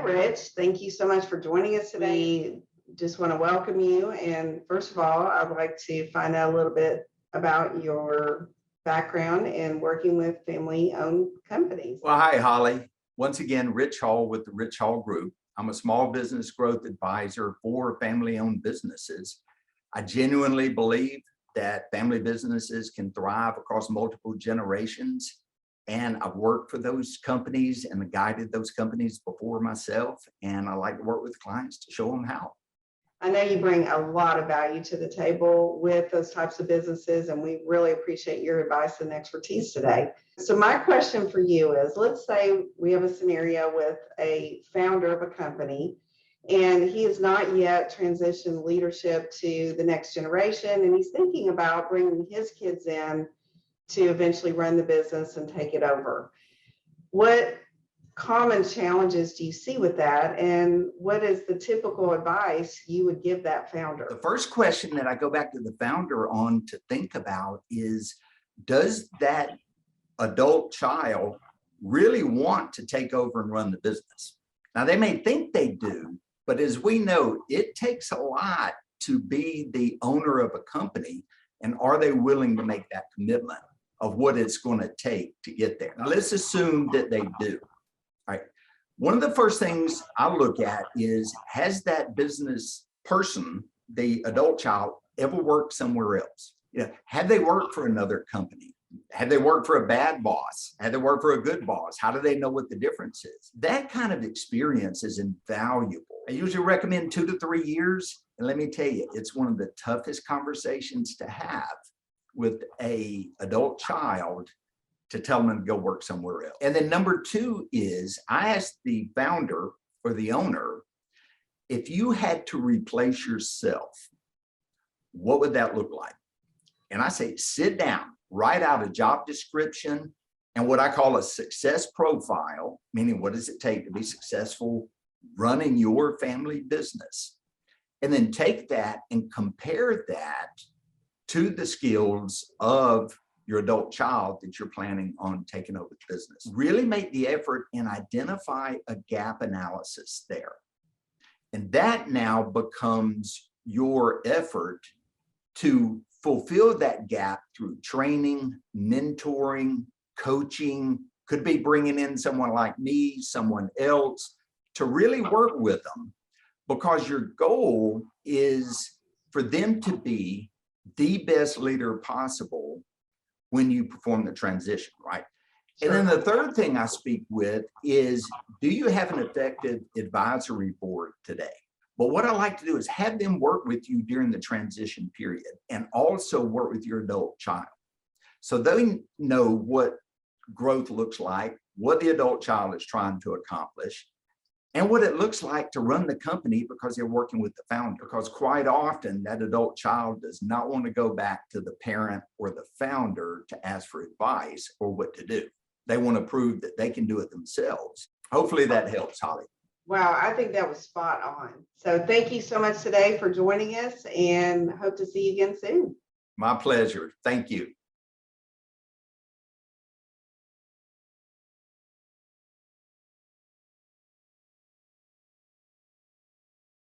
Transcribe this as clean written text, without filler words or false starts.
Rich. Thank you so much for joining us today. We just want to welcome you. And first of all, I'd like to find out a little bit about your background in working with family-owned companies. Well, hi, Holly. Once again, Rich Hall with the Rich Hall Group. I'm a small business growth advisor for family-owned businesses. I genuinely believe that family businesses can thrive across multiple generations. And I've worked for those companies and guided those companies before myself. And I like to work with clients to show them how. I know you bring a lot of value to the table with those types of businesses, and we really appreciate your advice and expertise today. So my question for you is, let's say we have a scenario with a founder of a company, and he has not yet transitioned leadership to the next generation, and he's thinking about bringing his kids in to eventually run the business and take it over. What common challenges do you see with that, and what is the typical advice you would give that founder? The first question that I go back to the founder on to think about is, does that adult child really want to take over and run the business? Now, they may think they do, but as we know, it takes a lot to be the owner of a company, and are they willing to make that commitment of what it's going to take to get there? Now, let's assume that they do. All right. One of the first things I look at is, has that business person, the adult child, ever worked somewhere else? Have they worked for another company? Have they worked for a bad boss? Have they worked for a good boss? How do they know what the difference is? That kind of experience is invaluable. I usually recommend 2 to 3 years. And let me tell you, it's one of the toughest conversations to have with a adult child, to tell them to go work somewhere else. And then number 2 is, I asked the founder or the owner, if you had to replace yourself, what would that look like? And I say, sit down, write out a job description and what I call a success profile, meaning what does it take to be successful running your family business? And then take that and compare that to the skills of your adult child that you're planning on taking over the business. Really make the effort and identify a gap analysis there. And that now becomes your effort to fulfill that gap through training, mentoring, coaching, could be bringing in someone like me, someone else, to really work with them, because your goal is for them to be the best leader possible when you perform the transition, right? Sure. And then the third thing I speak with is, do you have an effective advisory board today? But what I like to do is have them work with you during the transition period and also work with your adult child. So they know what growth looks like, what the adult child is trying to accomplish, and what it looks like to run the company, because they're working with the founder. Because quite often that adult child does not want to go back to the parent or the founder to ask for advice or what to do. They want to prove that they can do it themselves. Hopefully that helps, Holly. Wow, I think that was spot on. So thank you so much today for joining us, and hope to see you again soon. My pleasure. Thank you.